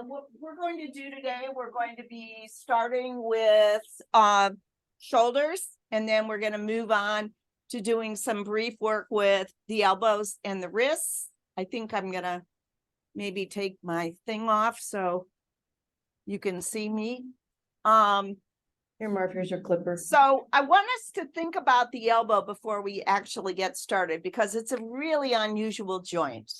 What we're going to do today, we're going to be starting with shoulders, and then we're going to move on to doing some brief work with the elbows and the wrists. I think I'm going to maybe take my thing off so you can see me. Here, Marv, here's your clipper. So I want us to think about the elbow before we actually get started, because it's a really unusual joint.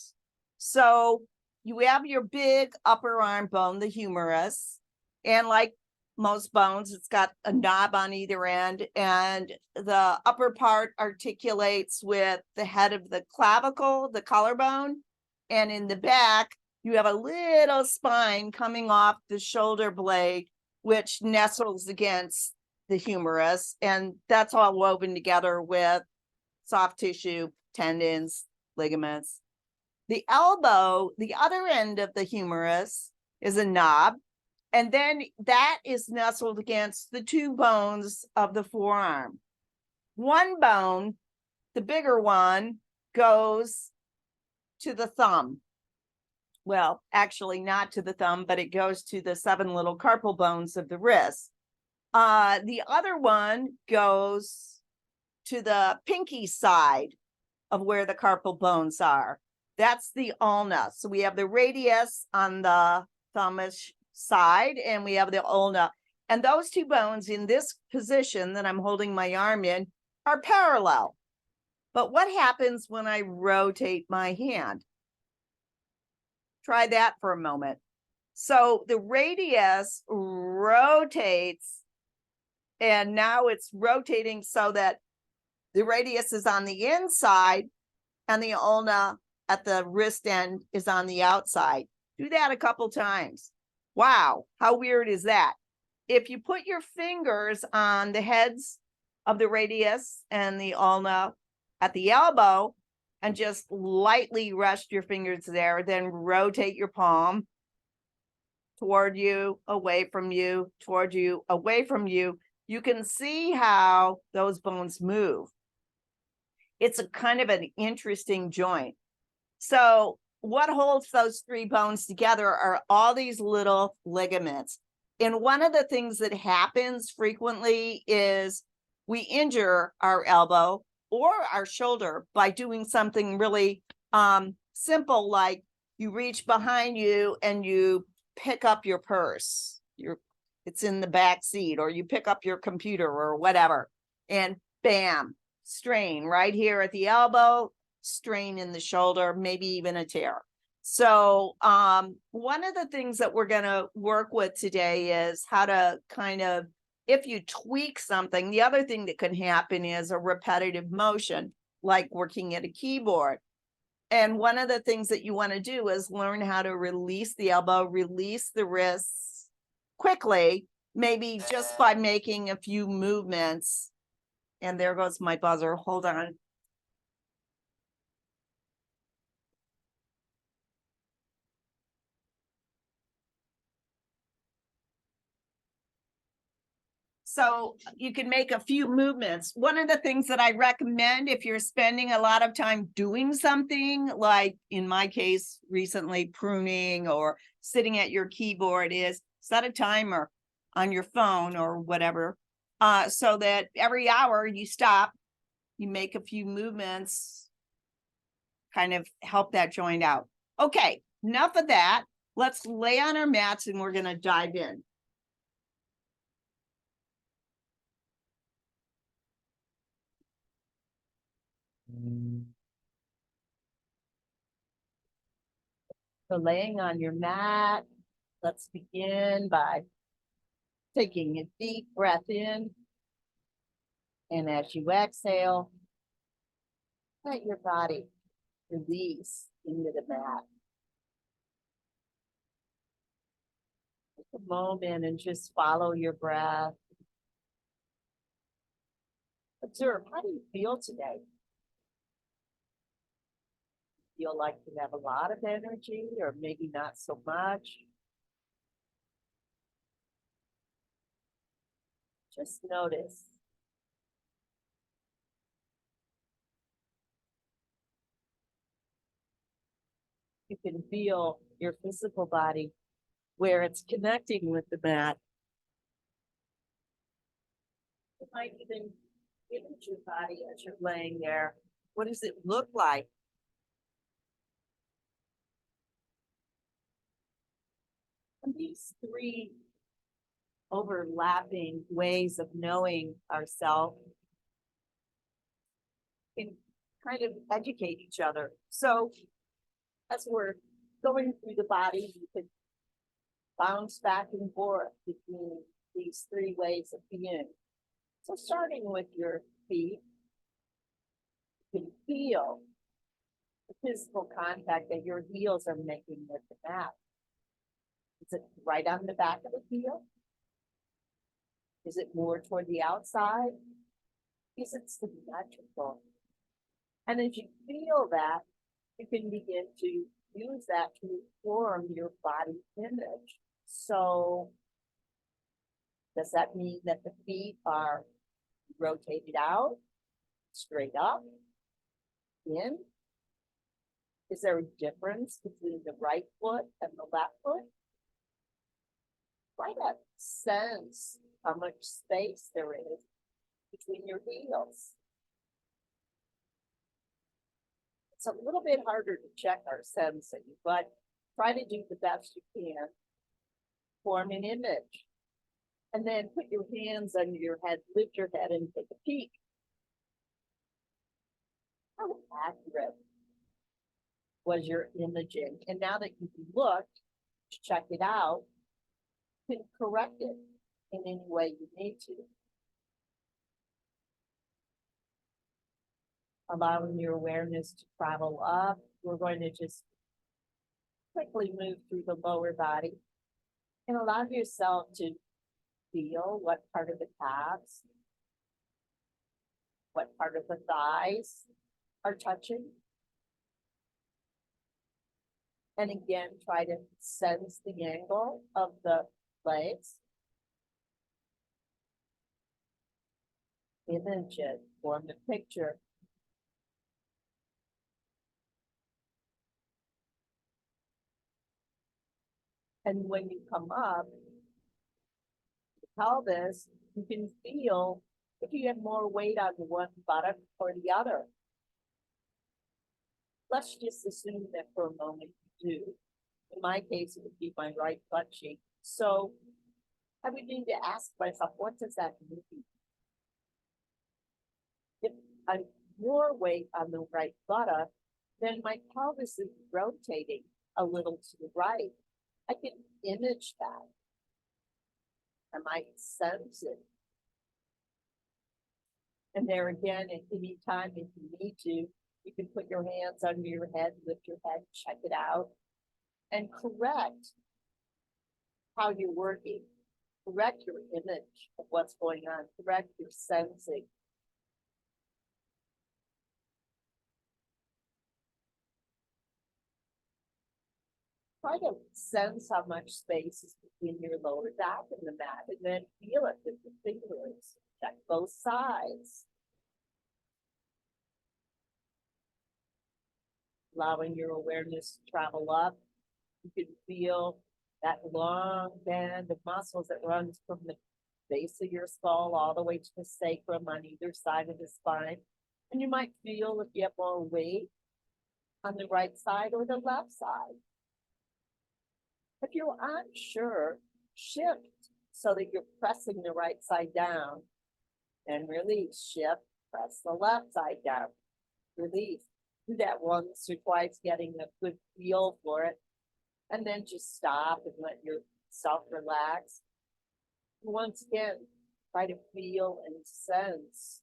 So you have your big upper arm bone, the humerus, and like most bones, it's got a knob on either end, and the upper part articulates with the head of the clavicle, the collarbone, and in the back, you have a little spine coming off the shoulder blade, which nestles against the humerus, and that's all woven together with soft tissue, tendons, ligaments. The elbow, the other end of the humerus, is a knob, and then that is nestled against the two bones of the forearm. One bone, the bigger one, goes to the thumb. Well, actually not to the thumb, but it goes to the 7 little carpal bones of the wrist. The other one goes to the pinky side of where the carpal bones are. That's the ulna. So we have the radius on the thumbish side, and we have the ulna. And those two bones in this position that I'm holding my arm in are parallel. But what happens when I rotate my hand? Try that for a moment. So the radius rotates, and now it's rotating so that the radius is on the inside and the ulna at the wrist end is on the outside. Do that a couple times. Wow, how weird is that? If you put your fingers on the heads of the radius and the ulna at the elbow, and just lightly rest your fingers there, then rotate your palm toward you, away from you, toward you, away from you. You can see how those bones move. It's a kind of an interesting joint. So what holds those 3 bones together are all these little ligaments. And one of the things that happens frequently is we injure our elbow or our shoulder by doing something really simple, like you reach behind you and you pick up your purse. It's in the back seat, or you pick up your computer or whatever, and bam, strain right here at the elbow, strain in the shoulder, maybe even a tear. So one of the things that we're going to work with today is how to kind of, if you tweak something, the other thing that can happen is a repetitive motion, like working at a keyboard. And one of the things that you want to do is learn how to release the elbow, release the wrists quickly, maybe just by making a few movements. And there goes my buzzer. Hold on. So you can make a few movements. One of the things that I recommend if you're spending a lot of time doing something, like in my case, recently pruning or sitting at your keyboard, is set a timer on your phone or whatever, so that every hour you stop, you make a few movements, kind of help that joint out. Okay, enough of that. Let's lay on our mats and we're going to dive in. So laying on your mat, let's begin by taking a deep breath in. And as you exhale, let your body release into the mat. Take a moment and just follow your breath. Observe, how do you feel today? Feel like you have a lot of energy, or maybe not so much? Just notice. you can feel your physical body where it's connecting with the mat. You might even image your body as you're laying there. What does it look like? And these three overlapping ways of knowing ourselves can kind of educate each other. So as we're going through the body, you can bounce back and forth between these three ways of being. So starting with your feet, you can feel the physical contact that your heels are making with the mat. Is it right on the back of the heel? Is it more toward the outside? Is it symmetrical? And as you feel that, you can begin to use that to form your body image. So does that mean that the feet are rotated out, straight up, in? Is there a difference between the right foot and the left foot? Try to sense how much space there is between your heels. It's a little bit harder to check our sensing, but try to do the best you can. Form an image. And then put your hands under your head, lift your head and take a peek. How accurate was your imaging? And now that you've looked to check it out, you can correct it in any way you need to. Allowing your awareness to travel up, we're going to just quickly move through the lower body and allow yourself to feel what part of the calves, what part of the thighs are touching. And again, try to sense the angle of the legs. Image it, form the picture. And when you come up, the pelvis, you can feel if you have more weight on the one buttock or the other. Let's just assume that for a moment you do. In my case, it would be my right butt cheek. So I would need to ask myself, what does that mean? If I'm more weight on the right buttock, then my pelvis is rotating a little to the right. I can image that. I might sense it. And there again, at any time, if you need to, you can put your hands under your head, lift your head, check it out, and correct how you're working. Correct your image of what's going on. Correct your sensing. Try to sense how much space is between your lower back and the mat, and then feel it with the fingers. Check both sides. Allowing your awareness to travel up. You can feel that long band of muscles that runs from the base of your skull all the way to the sacrum on either side of the spine. And you might feel if you have more weight on the right side or the left side. If you're unsure, shift so that you're pressing the right side down and release. Shift, press the left side down, release. Do that once or twice, getting a good feel for it. And then just stop and let yourself relax. Once again, try to feel and sense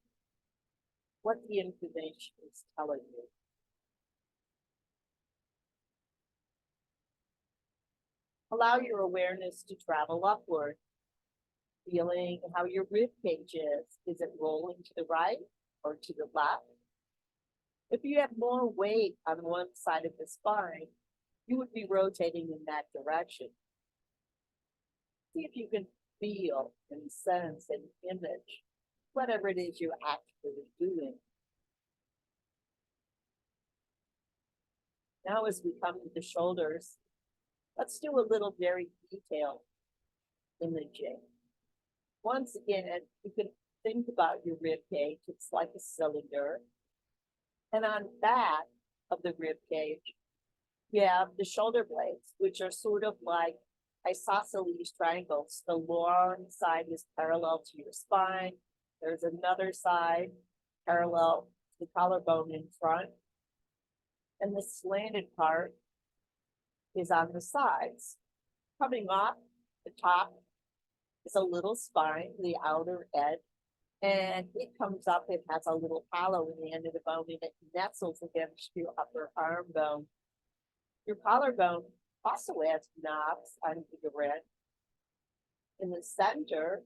what the information is telling you. Allow your awareness to travel upward, feeling how your rib cage is. Is it rolling to the right or to the left? If you have more weight on one side of the spine, you would be rotating in that direction. See if you can feel and sense and image whatever it is you're actually doing. Now as we come to the shoulders, let's do a little very detailed imaging. Once again, you can think about your rib cage, it's like a cylinder. And on back of the rib cage, you have the shoulder blades, which are sort of like isosceles triangles. The long side is parallel to your spine. There's another side parallel to the collarbone in front. And the slanted part is on the sides. Coming off the top is a little spine, the outer edge. And it comes up, it has a little hollow in the end of the bone and it nestles against your upper arm bone. Your collarbone also has knobs on either end. In the center,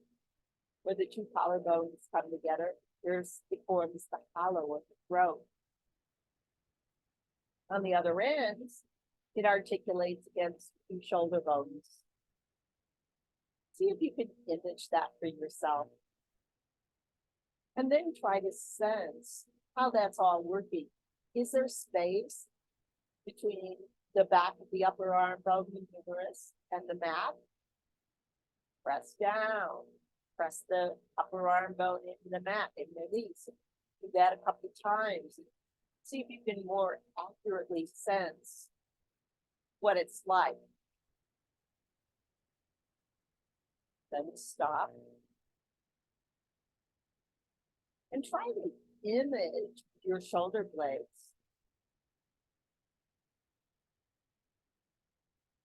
where the two collarbones come together, it forms the hollow of the throat. On the other ends, it articulates against two shoulder bones. See if you can image that for yourself. And then try to sense how that's all working. Is there space between the back of the upper arm bone and humerus and the mat? Press down. Press the upper arm bone into the mat and release. Do that a couple times. See if you can more accurately sense what it's like. Then stop. And try to image your shoulder blades.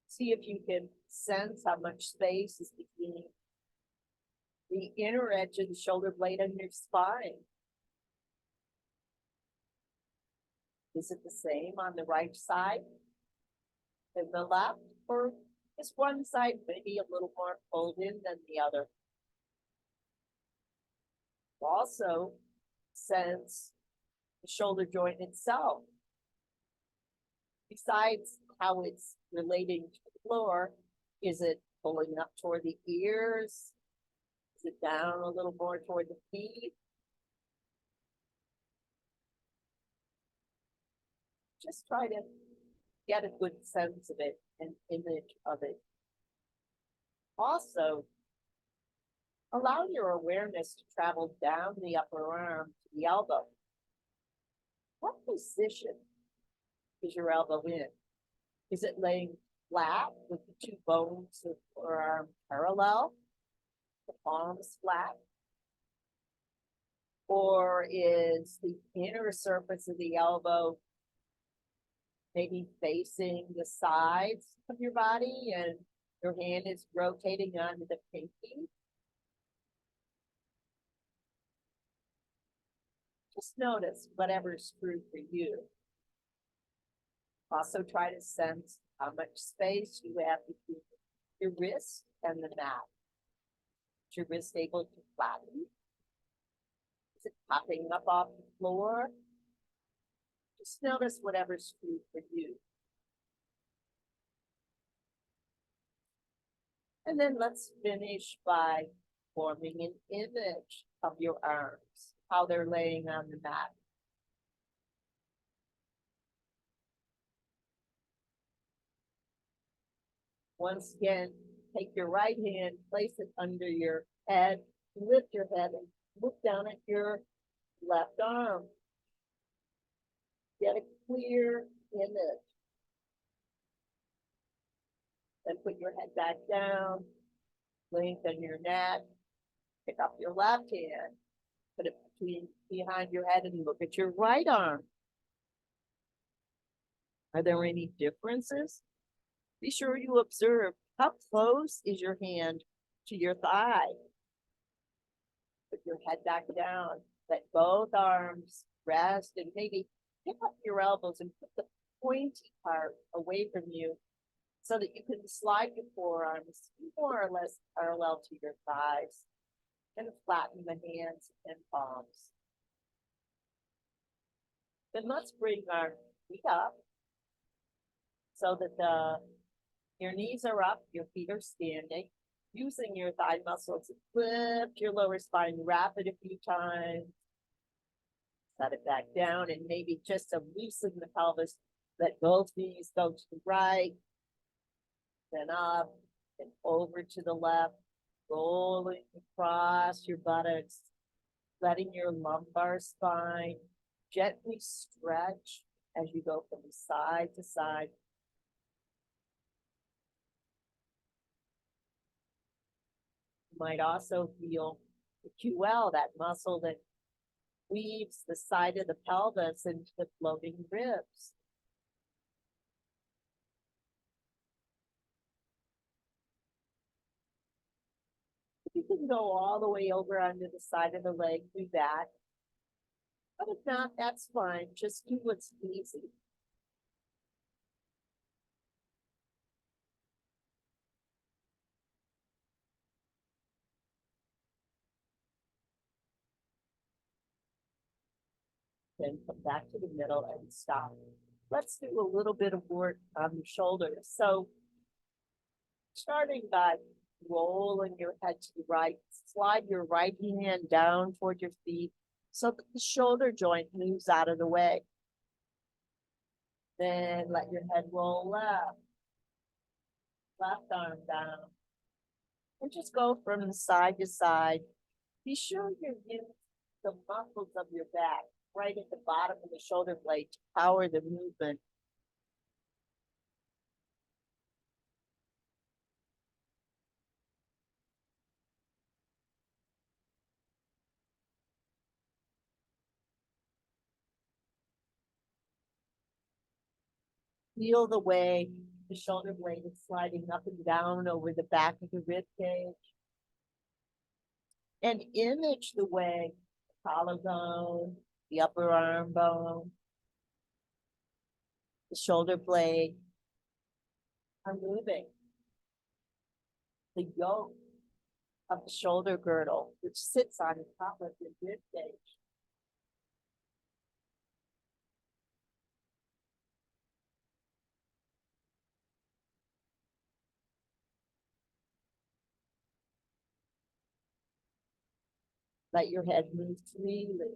See if you can sense how much space is between the inner edge of the shoulder blade and your spine. Is it the same on the right side and the left, or is one side maybe a little more pulled in than the other? Also, sense the shoulder joint itself. Besides how it's relating to the floor, is it pulling up toward the ears? Is it down a little more toward the feet? Just try to get a good sense of it, an image of it. Also, allow your awareness to travel down the upper arm to the elbow. What position is your elbow in? Is it laying flat with the two bones of the forearm parallel? The palms flat? Or is the inner surface of the elbow maybe facing the sides of your body and your hand is rotating onto the pinky? Just notice whatever's true for you. Also try to sense how much space you have between your wrist and the mat. Is your wrist able to flatten? Is it popping up off the floor? Just notice whatever's true for you. And then let's finish by forming an image of your arms, how they're laying on the mat. Once again, take your right hand, place it under your head, lift your head and look down at your left arm. Get a clear image. Then put your head back down, lengthen your neck, pick up your left hand, put it behind your head and look at your right arm. Are there any differences? Be sure you observe how close is your hand to your thigh. Put your head back down, let both arms rest and maybe pick up your elbows and put the pointy part away from you so that you can slide your forearms more or less parallel to your thighs and flatten the hands and palms. Then let's bring our feet up so that your knees are up, your feet are standing. Using your thigh muscles, lift your lower spine, wrap it a few times. Set it back down and maybe just to loosen the pelvis, Let both knees go to the right, then up and over to the left, rolling across your buttocks, letting your lumbar spine gently stretch as you go from side to side. You might also feel the QL, that muscle that weaves the side of the pelvis into the floating ribs. You can go all the way over onto the side of the leg, do that. But if not, that's fine. Just do what's easy. Then come back to the middle and stop. Let's do a little bit of work on the shoulders. So starting by rolling your head to the right, slide your right hand down toward your feet so that the shoulder joint moves out of the way. Then let your head roll left, left arm down. And just go from side to side. Be sure you're in the muscles of your back, right at the bottom of the shoulder blade to power the movement. Feel the way the shoulder blade is sliding up and down over the back of the rib cage. And image the way the collarbone, the upper arm bone, the shoulder blade are moving. The yoke of the shoulder girdle, which sits on top of your rib cage. Let your head move freely.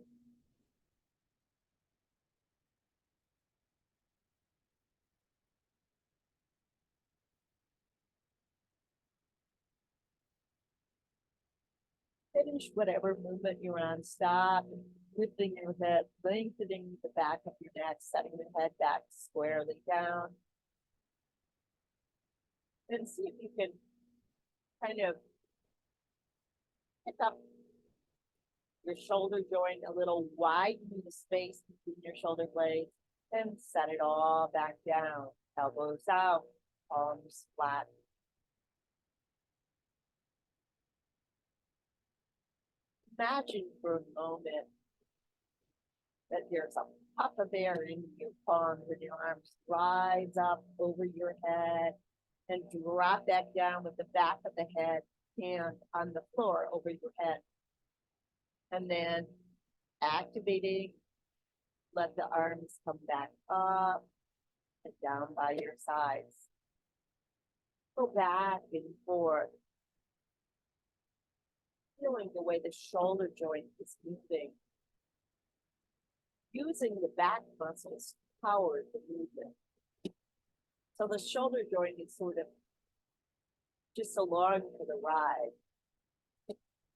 Finish whatever movement you're on. Stop, lifting your head, lengthening the back of your neck, setting the head back squarely down. And see if you can kind of pick up your shoulder joint a little, widen the space between your shoulder blades, and set it all back down. Elbows out, arms flat. Imagine for a moment that there's a puff of air in your palms and your arms rise up over your head and drop back down with the back of the head hand on the floor over your head. And then activating, let the arms come back up and down by your sides. Go back and forth, feeling the way the shoulder joint is moving. Using the back muscles to power the movement. So the shoulder joint is sort of just along for the ride.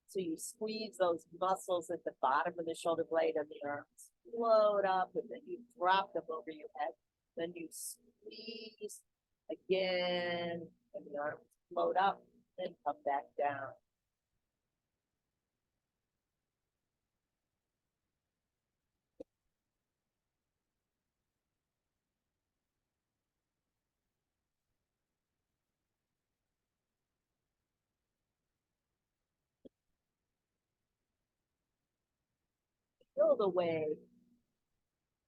So you squeeze those muscles at the bottom of the shoulder blade and the arms float up, and then you drop them over your head. Then you squeeze again, and the arms float up and come back down. Feel the way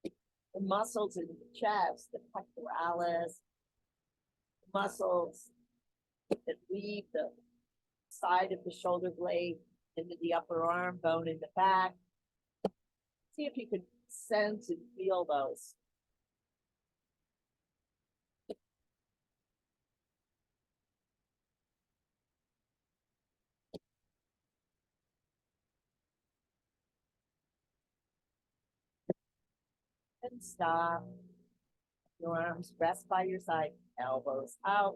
the muscles in the chest, the pectoralis, muscles that weave the side of the shoulder blade into the upper arm bone in the back. See if you can sense and feel those. And stop. Your arms rest by your side, elbows out,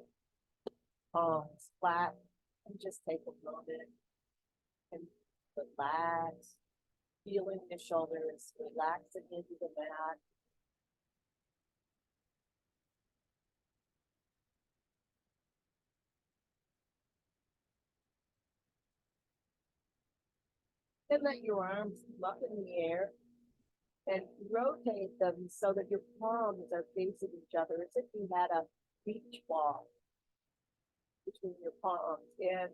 palms flat, and just take a moment and relax, feeling the shoulders relaxing into the mat. Then let your arms come up in the air and rotate them so that your palms are facing each other as if you had a beach ball between your palms. And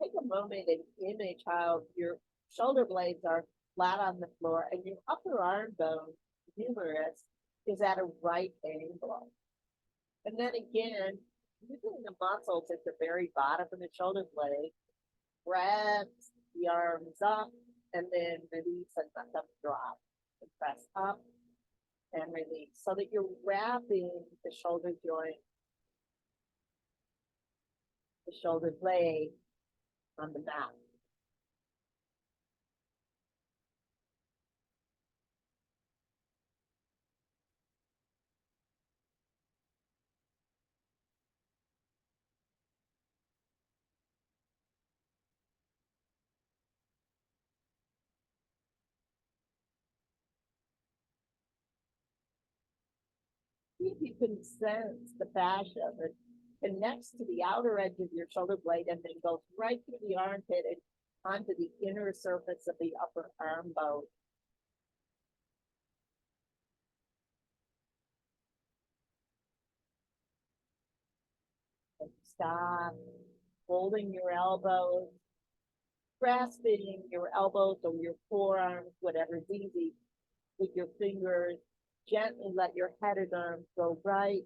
take a moment and image how your shoulder blades are flat on the floor and your upper arm bone, humerus, is at a right angle. And then again, using the muscles at the very bottom of the shoulder blade, press the arms up and then release and let them drop. And press up and release so that you're wrapping the shoulder joint, the shoulder blade on the mat. See if you can sense the fascia that connects to the outer edge of your shoulder blade and then goes right through the armpit and onto the inner surface of the upper arm bone. And stop holding your elbows, grasping your elbows or your forearms, whatever's easy, with your fingers. Gently let your head and arms go right,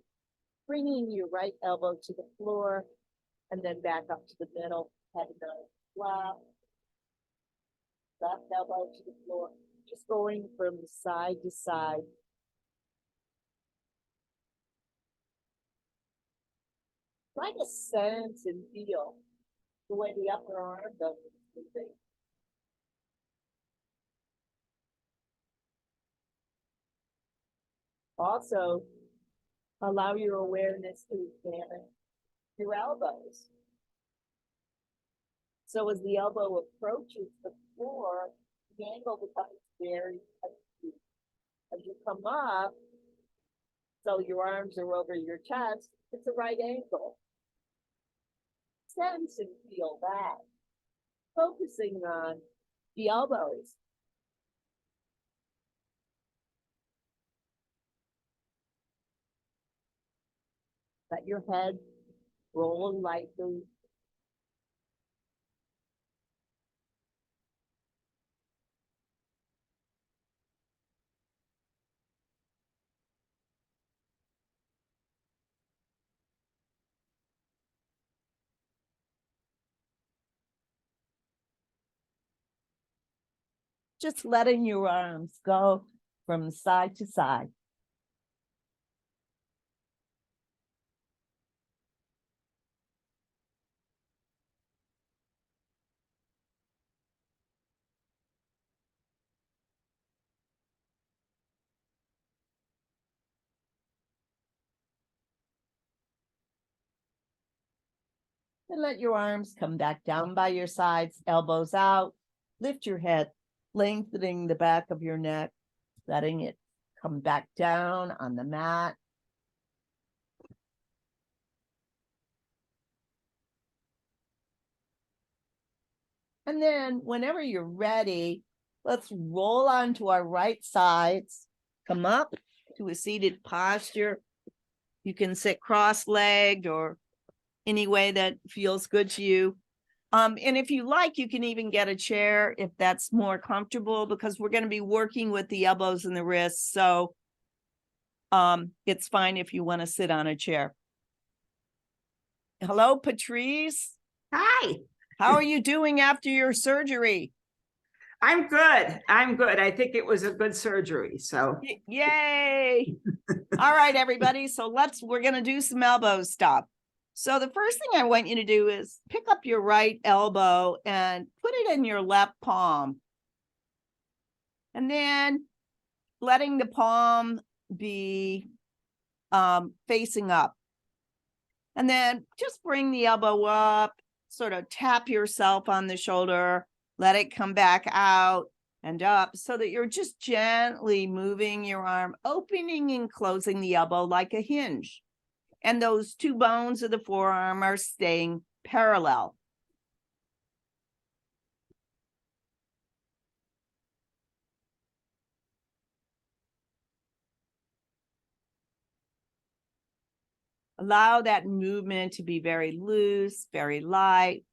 bringing your right elbow to the floor and then back up to the middle, head and arms flat. Left elbow to the floor, just going from side to side. Try to sense and feel the way the upper arm goes moving. Also, allow your awareness to examine your elbows. So as the elbow approaches the floor, the angle becomes very acute. As you come up, so your arms are over your chest, it's a right angle. Sense and feel that. Focusing on the elbows. Let your head roll lightly. Just letting your arms go from side to side. And let your arms come back down by your sides, elbows out. Lift your head, lengthening the back of your neck, letting it come back down on the mat. And then whenever you're ready, let's roll onto our right sides, come up to a seated posture. You can sit cross-legged or any way that feels good to you. And if you like, you can even get a chair if that's more comfortable, because we're going to be working with the elbows and the wrists. So it's fine if you want to sit on a chair. Hello, Patrice. Hi, How are you doing after your surgery? I'm good. I'm good. I think it was a good surgery. So Yay. All right, everybody. So we're going to do some elbow stuff. So the first thing I want you to do is pick up your right elbow and put it in your left palm. And then letting the palm be facing up. And then just bring the elbow up, sort of tap yourself on the shoulder, let it come back out and up so that you're just gently moving your arm, opening and closing the elbow like a hinge. And those two bones of the forearm are staying parallel. Allow that movement to be very loose, very light.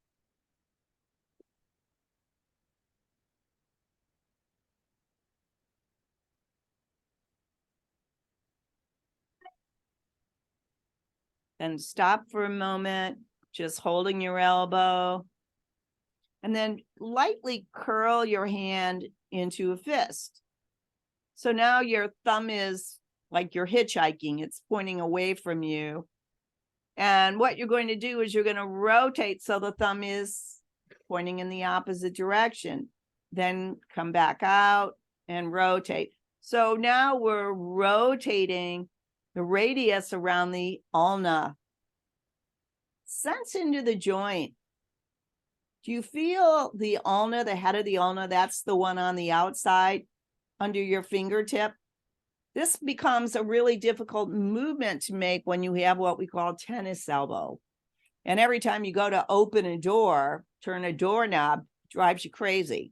Then stop for a moment, just holding your elbow. And then lightly curl your hand into a fist. So now your thumb is like you're hitchhiking, it's pointing away from you. And what you're going to do is you're going to rotate so the thumb is pointing in the opposite direction. Then come back out and rotate. So now we're rotating the radius around the ulna. Sense into the joint. Do you feel the ulna, the head of the ulna? That's the one on the outside under your fingertip. This becomes a really difficult movement to make when you have what we call tennis elbow. And every time you go to open a door, turn a doorknob, drives you crazy.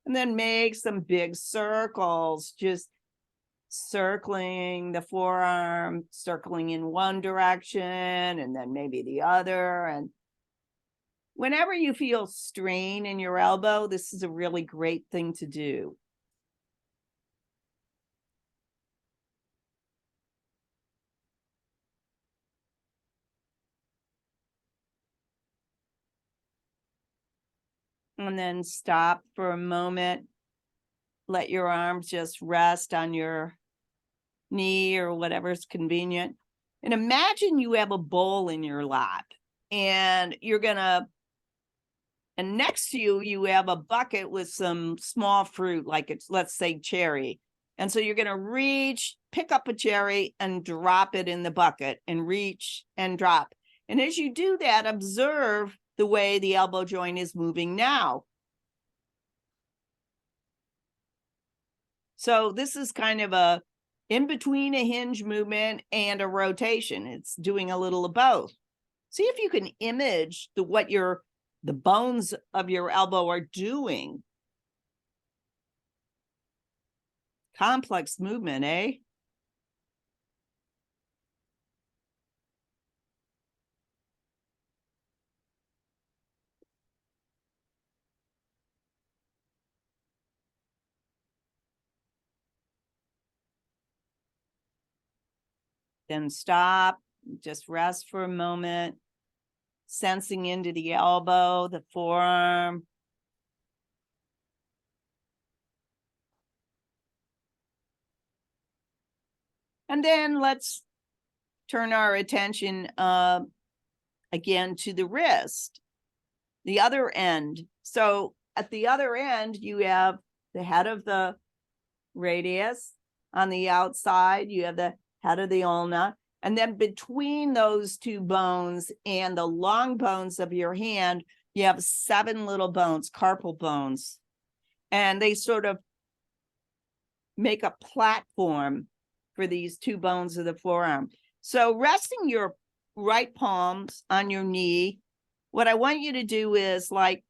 And then make some big circles, just circling the forearm, circling in one direction and then maybe the other. And whenever you feel strain in your elbow, this is a really great thing to do. And then stop for a moment. Let your arms just rest on your knee or whatever's convenient. And imagine you have a bowl in your lap and and next to you, you have a bucket with some small fruit, like it's, let's say, cherry. And so you're going to reach, pick up a cherry and drop it in the bucket and reach and drop. And as you do that, observe the way the elbow joint is moving now. So this is kind of a in between a hinge movement and a rotation. It's doing a little of both. See if you can image what the bones of your elbow are doing. Complex movement, eh? Then stop, just rest for a moment, sensing into the elbow, the forearm. And then let's turn our attention again to the wrist, the other end. So at the other end, you have the head of the radius. On the outside, you have the head of the ulna. And then between those two bones and the long bones of your hand, you have 7 little bones, carpal bones. And they sort of make a platform for these 2 bones of the forearm. So resting your right palms on your knee, what I want you to do is like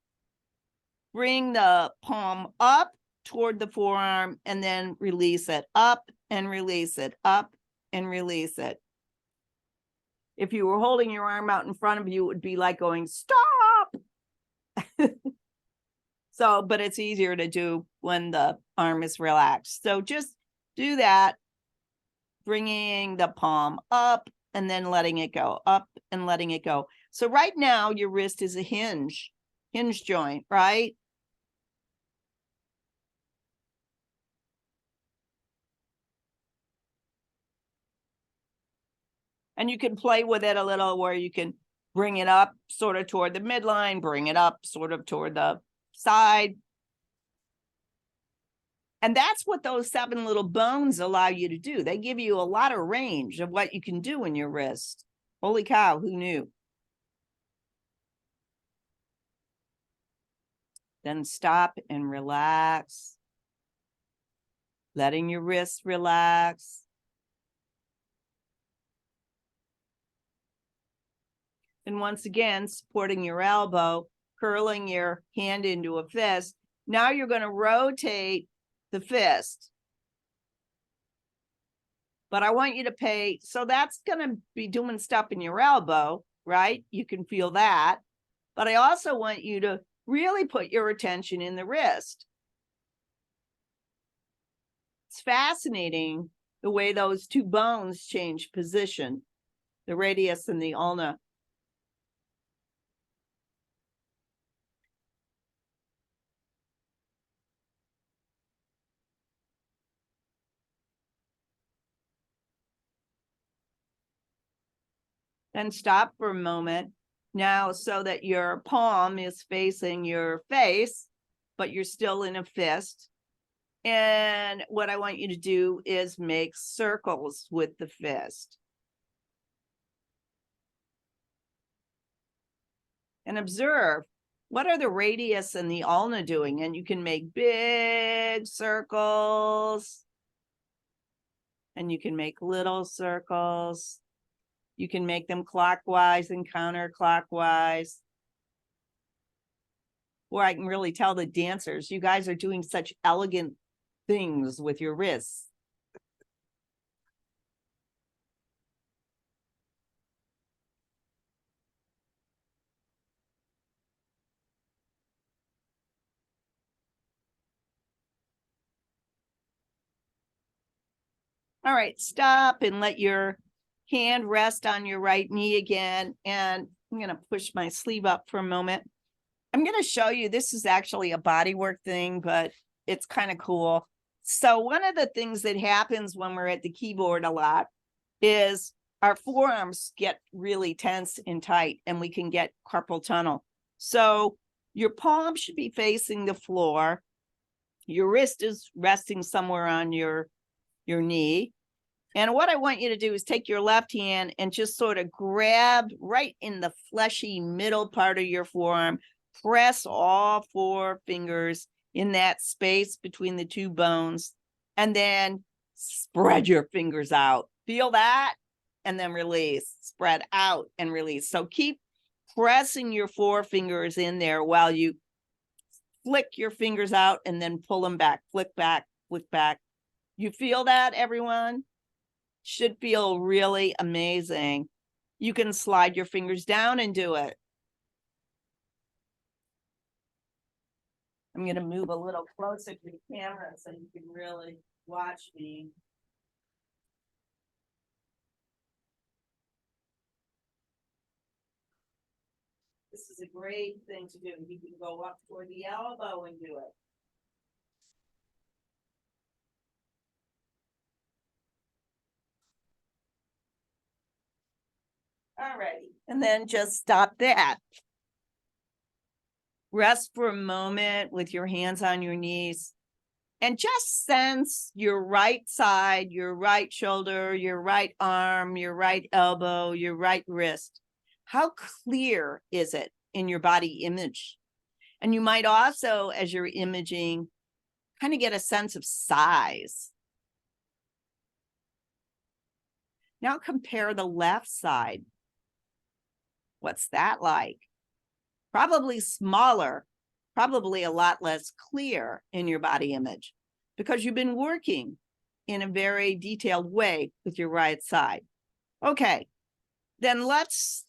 bring the palm up toward the forearm and then release it, up and release it, up and release it. If you were holding your arm out in front of you, it would be like going, stop. So, but it's easier to do when the arm is relaxed. So just do that, bringing the palm up and then letting it go, up and letting it go. So right now your wrist is a hinge joint, right? And you can play with it a little where you can bring it up sort of toward the midline, bring it up sort of toward the side. And that's what those 7 little bones allow you to do. They give you a lot of range of what you can do in your wrist. Holy cow, who knew? Then stop and relax. Letting your wrists relax. And once again, supporting your elbow, curling your hand into a fist. Now you're going to rotate the fist. But I want you to pay, so that's going to be doing stuff in your elbow, right? You can feel that. But I also want you to really put your attention in the wrist. It's fascinating the way those 2 bones change position, the radius and the ulna. Then stop for a moment now so that your palm is facing your face, but you're still in a fist. And what I want you to do is make circles with the fist. And observe, what are the radius and the ulna doing? And you can make big circles. And you can make little circles. You can make them clockwise and counterclockwise. Or I can really tell the dancers, you guys are doing such elegant things with your wrists. All right, stop and let your hand rest on your right knee again. And I'm going to push my sleeve up for a moment. I'm going to show you, this is actually a bodywork thing, but it's kind of cool. So one of the things that happens when we're at the keyboard a lot is our forearms get really tense and tight and we can get carpal tunnel. So your palm should be facing the floor. Your wrist is resting somewhere on your knee. And what I want you to do is take your left hand and just sort of grab right in the fleshy middle part of your forearm, press all 4 fingers in that space between the 2 bones, and then spread your fingers out. Feel that? And then release, spread out and release. So keep pressing your 4 fingers in there while you flick your fingers out and then pull them back, flick back, flick back. You feel that, everyone? Should feel really amazing. You can slide your fingers down and do it. I'm going to move a little closer to the camera so you can really watch me. This is a great thing to do. You can go up toward the elbow and do it. All righty. And then just stop that. Rest for a moment with your hands on your knees and just sense your right side, your right shoulder, your right arm, your right elbow, your right wrist. How clear is it in your body image? And you might also, as you're imaging, kind of get a sense of size. Now compare the left side. What's that like? Probably smaller, probably a lot less clear in your body image because you've been working in a very detailed way with your right side. Okay, then let's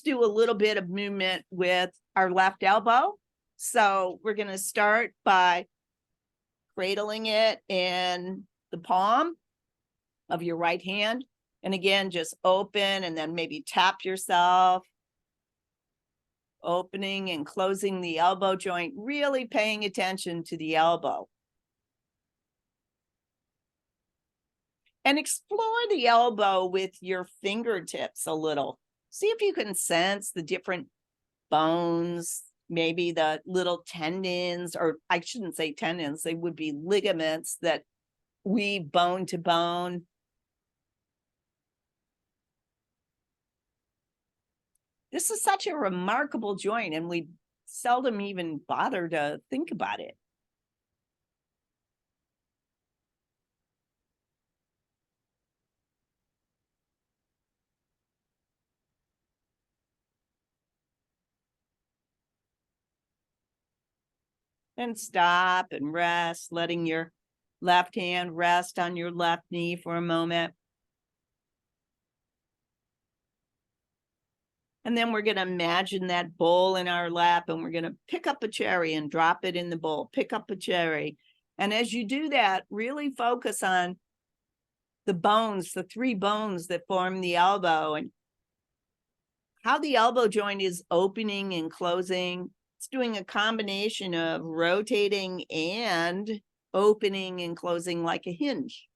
do a little bit of movement with our left elbow. So we're going to start by cradling it in the palm of your right hand. And again, just open and then maybe tap yourself. Opening and closing the elbow joint, really paying attention to the elbow. And explore the elbow with your fingertips a little. See if you can sense the different bones, maybe the little tendons, or I shouldn't say tendons, they would be ligaments that weave bone to bone. This is such a remarkable joint, and we seldom even bother to think about it. And stop and rest, letting your left hand rest on your left knee for a moment. And then we're going to imagine that bowl in our lap, and we're going to pick up a cherry and drop it in the bowl. Pick up a cherry. And as you do that, really focus on the bones, the 3 bones that form the elbow, and how the elbow joint is opening and closing. It's doing a combination of rotating and opening and closing like a hinge.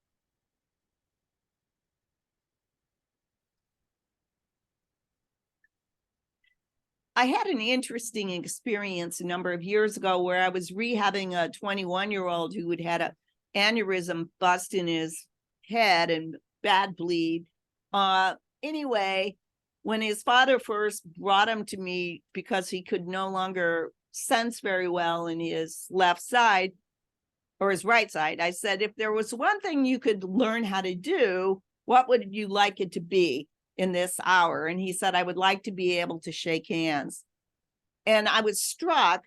I had an interesting experience a number of years ago where I was rehabbing a 21-year-old who had had a aneurysm bust in his head and bad bleed. Anyway, when his father first brought him to me because he could no longer sense very well in his left side or his right side, I said, if there was one thing you could learn how to do, what would you like it to be in this hour? And he said, I would like to be able to shake hands. And I was struck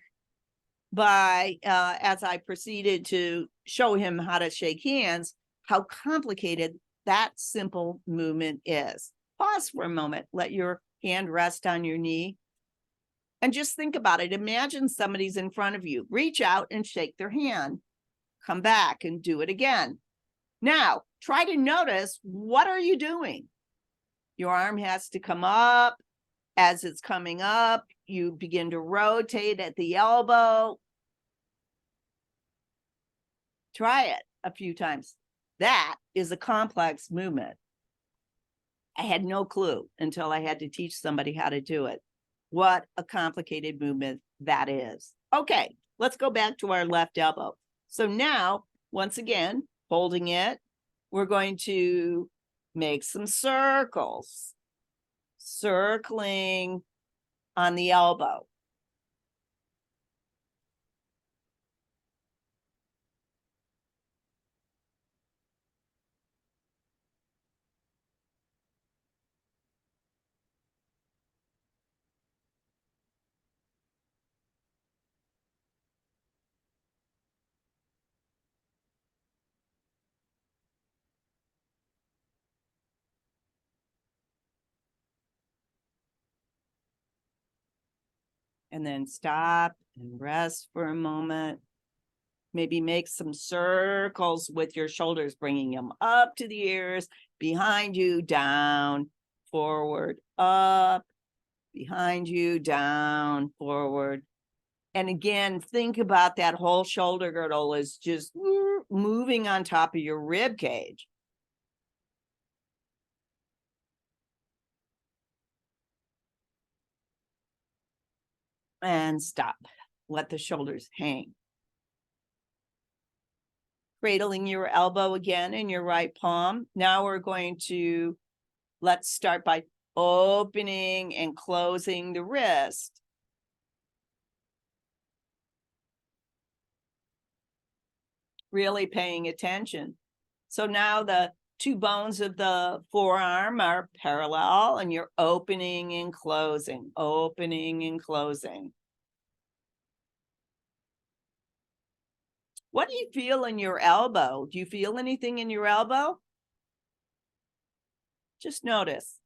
by, as I proceeded to show him how to shake hands, how complicated that simple movement is. Pause for a moment, let your hand rest on your knee, and just think about it. Imagine somebody's in front of you. Reach out and shake their hand. Come back and do it again. Now, try to notice, what are you doing? Your arm has to come up. As it's coming up, you begin to rotate at the elbow. Try it a few times. That is a complex movement. I had no clue until I had to teach somebody how to do it. What a complicated movement that is. Okay, let's go back to our left elbow. So now, once again, holding it, we're going to make some circles, circling on the elbow. And then stop and rest for a moment. Maybe make some circles with your shoulders, bringing them up to the ears, behind you, down, forward, up, behind you, down, forward. And again, think about that whole shoulder girdle is just moving on top of your rib cage. And stop. Let the shoulders hang. Cradling your elbow again in your right palm. Now we're going to, let's start by opening and closing the wrist. Really paying attention. So now the 2 bones of the forearm are parallel, and you're opening and closing, opening and closing. What do you feel in your elbow? Do you feel anything in your elbow? Just notice,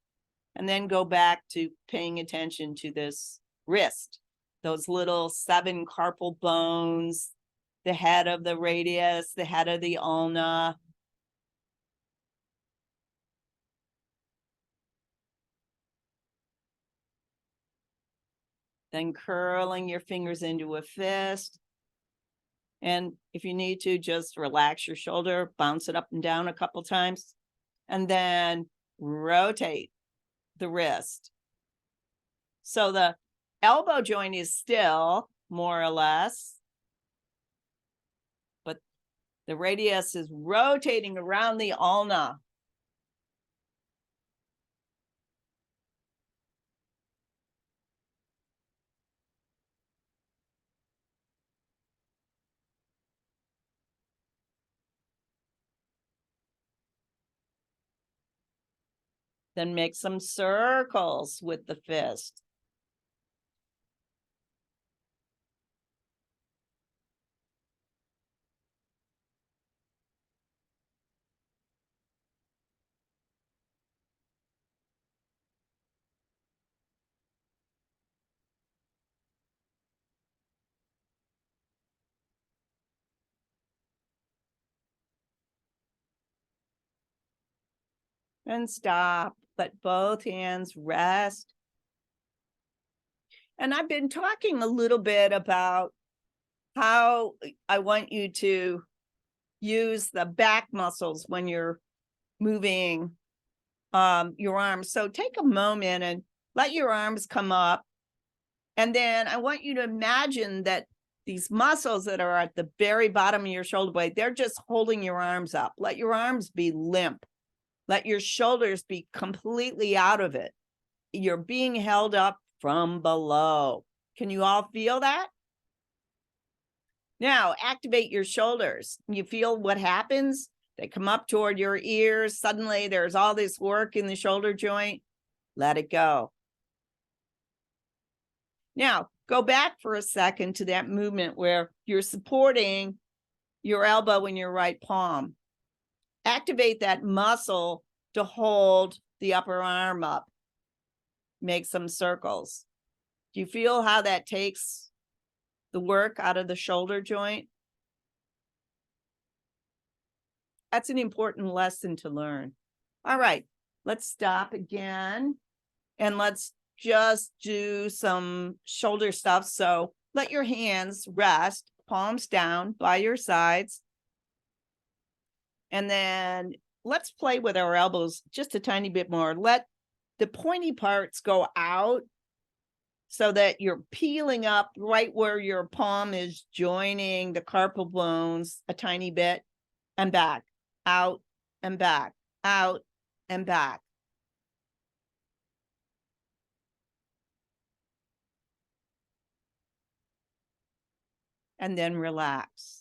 and then go back to paying attention to this wrist, those little 7 carpal bones, the head of the radius, the head of the ulna. Then curling your fingers into a fist. And if you need to, just relax your shoulder, bounce it up and down a couple times, and then rotate the wrist. So the elbow joint is still more or less, but the radius is rotating around the ulna. Then make some circles with the fist. And stop. Let both hands rest. And I've been talking a little bit about how I want you to use the back muscles when you're moving your arms. So take a moment and let your arms come up. And then I want you to imagine that these muscles that are at the very bottom of your shoulder blade, they're just holding your arms up. Let your arms be limp. Let your shoulders be completely out of it. You're being held up from below. Can you all feel that? Now activate your shoulders. You feel what happens? They come up toward your ears. Suddenly there's all this work in the shoulder joint. Let it go. Now go back for a second to that movement where you're supporting your elbow in your right palm. Activate that muscle to hold the upper arm up. Make some circles. Do you feel how that takes the work out of the shoulder joint? That's an important lesson to learn. All right, let's stop again and let's just do some shoulder stuff. So let your hands rest, palms down by your sides. And then let's play with our elbows just a tiny bit more. Let the pointy parts go out so that you're peeling up right where your palm is joining the carpal bones a tiny bit and back, out and back, out and back. And then relax.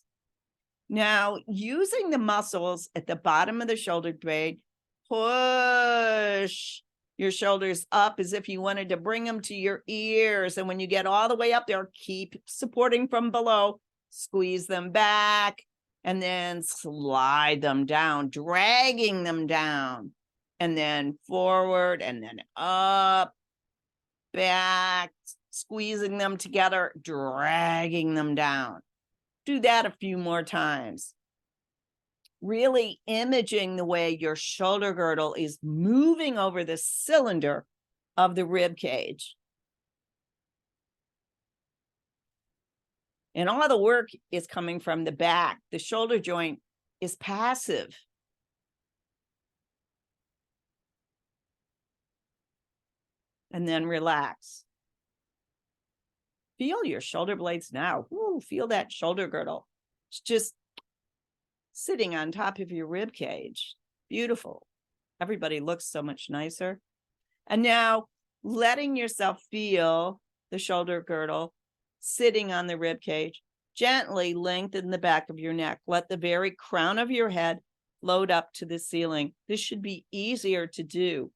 Now, using the muscles at the bottom of the shoulder blade, push your shoulders up as if you wanted to bring them to your ears. And when you get all the way up there, keep supporting from below, squeeze them back, and then slide them down, dragging them down, and then forward, and then up, back, squeezing them together, dragging them down. Do that a few more times. Really imaging the way your shoulder girdle is moving over the cylinder of the rib cage. And all the work is coming from the back. The shoulder joint is passive. And then relax. Feel your shoulder blades now. Ooh, feel that shoulder girdle. It's just sitting on top of your rib cage. Beautiful. Everybody looks so much nicer. And now letting yourself feel the shoulder girdle sitting on the rib cage. Gently lengthen the back of your neck. Let the very crown of your head float up to the ceiling. This should be easier to do.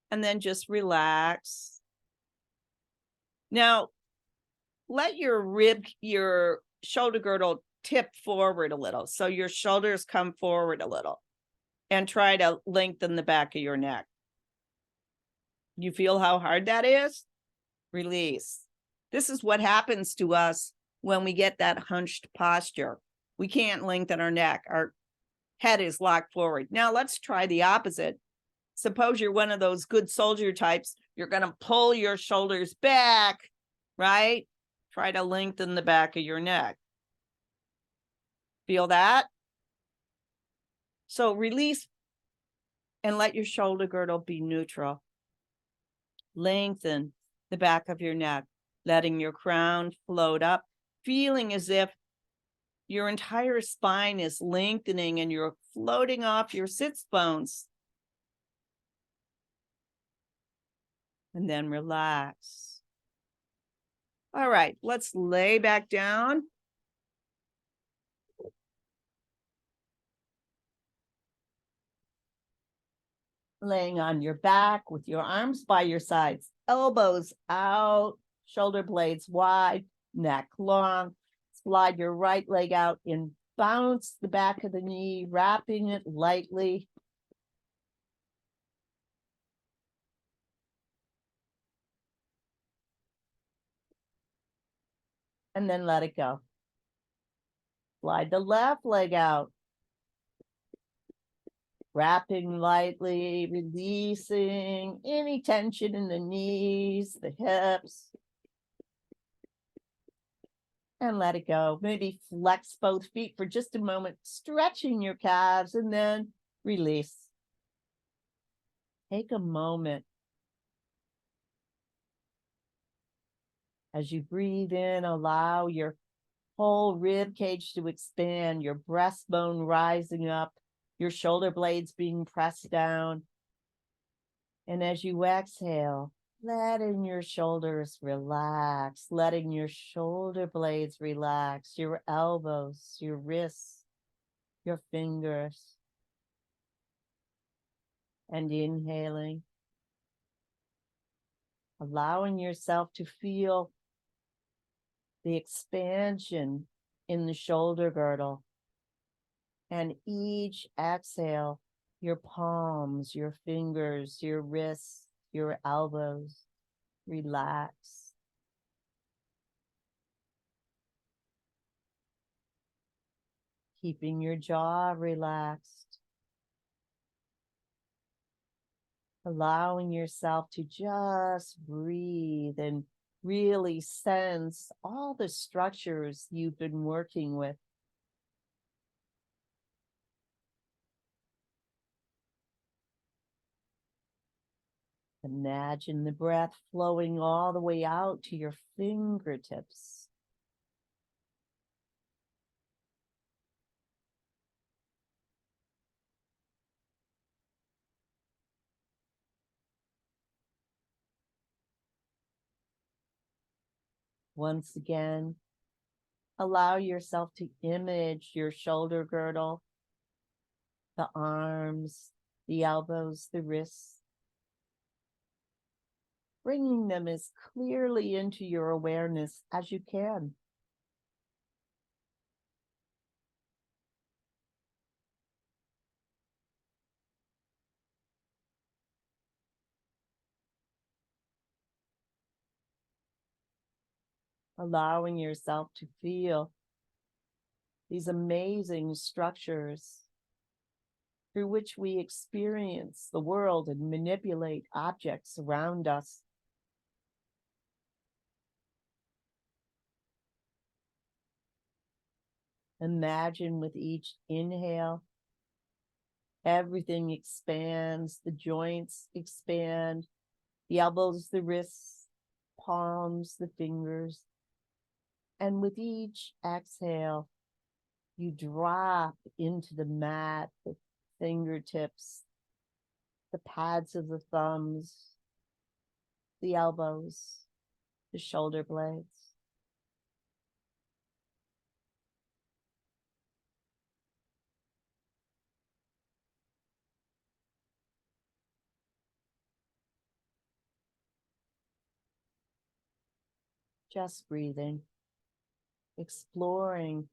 And then just relax. Now, let your shoulder girdle tip forward a little. So your shoulders come forward a little and try to lengthen the back of your neck. You feel how hard that is? Release. This is what happens to us when we get that hunched posture. We can't lengthen our neck. Our head is locked forward. Now let's try the opposite. Suppose you're one of those good soldier types. You're going to pull your shoulders back, right? Try to lengthen the back of your neck. Feel that? So release and let your shoulder girdle be neutral. Lengthen the back of your neck, letting your crown float up, feeling as if your entire spine is lengthening and you're floating off your sits bones. And then relax. All right, let's lay back down. Laying on your back with your arms by your sides, elbows out, shoulder blades wide, neck long. Slide your right leg out and bounce the back of the knee, wrapping it lightly. And then let it go. Slide the left leg out, wrapping lightly, releasing any tension in the knees, the hips. And let it go. Maybe flex both feet for just a moment, stretching your calves, and then release. Take a moment as you breathe in, allow your whole rib cage to expand, your breastbone rising up, your shoulder blades being pressed down. And as you exhale, letting your shoulders relax, letting your shoulder blades relax, your elbows, your wrists, your fingers. And inhaling, allowing yourself to feel the expansion in the shoulder girdle. And each exhale, your palms, your fingers, your wrists, your elbows relax. Keeping your jaw relaxed. Allowing yourself to just breathe and really sense all the structures you've been working with. Imagine the breath flowing all the way out to your fingertips. Once again, allow yourself to image your shoulder girdle, the arms, the elbows, the wrists, bringing them as clearly into your awareness as you can. Allowing yourself to feel these amazing structures through which we experience the world and manipulate objects around us. Imagine with each inhale, everything expands, the joints expand, the elbows, the wrists, palms, the fingers. And with each exhale, you drop into the mat, the fingertips, the pads of the thumbs, the elbows, the shoulder blades. Just breathing, exploring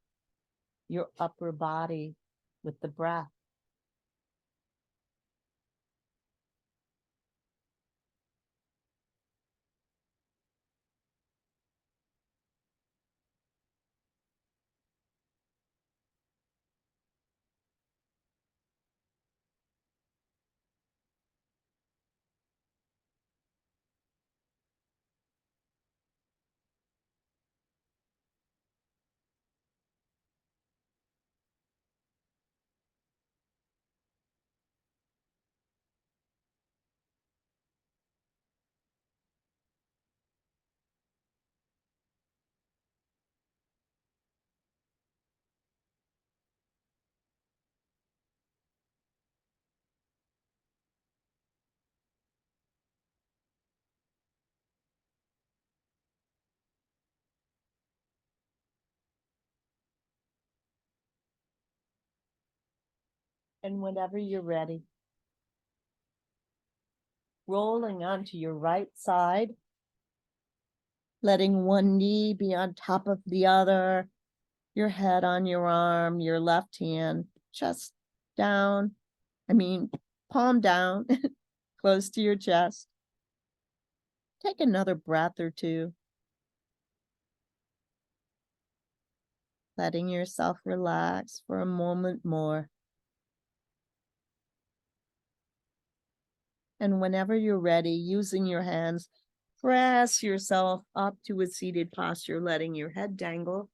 your upper body with the breath. And whenever you're ready, rolling onto your right side, letting one knee be on top of the other, your head on your arm, your left hand, chest down, palm down, close to your chest. Take another breath or two. Letting yourself relax for a moment more. And whenever you're ready, using your hands, press yourself up to a seated posture, letting your head dangle.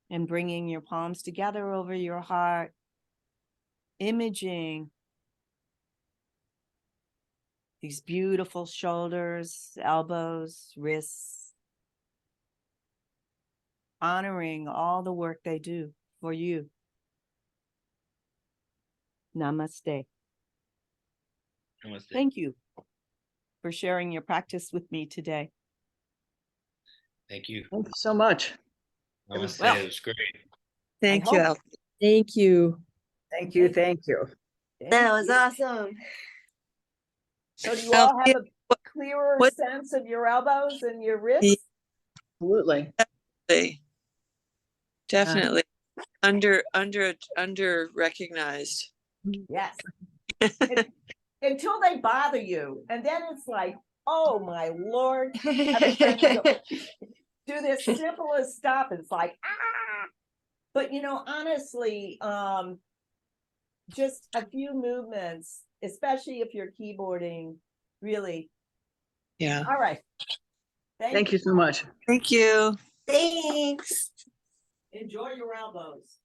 And bringing your palms together over your heart, imaging these beautiful shoulders, elbows, wrists, honoring all the work they do for you. Namaste. Namaste. Thank you for sharing your practice with me today. Thank you. Thank you so much. Namaste. well. It was great. Thank hope- you. Al. Thank you. Thank you, thank you. That was awesome. So do you all have a clearer what- sense of your elbows and your wrists? Absolutely. Definitely. Under recognized. Yes. Until they bother you. And then it's like, oh my Lord. Every time you go, do this simplest stuff, it's like, ah. But honestly, just a few movements, especially if you're keyboarding, really. Yeah. All right. Thank you so much. Thank you. Thanks. Enjoy your elbows.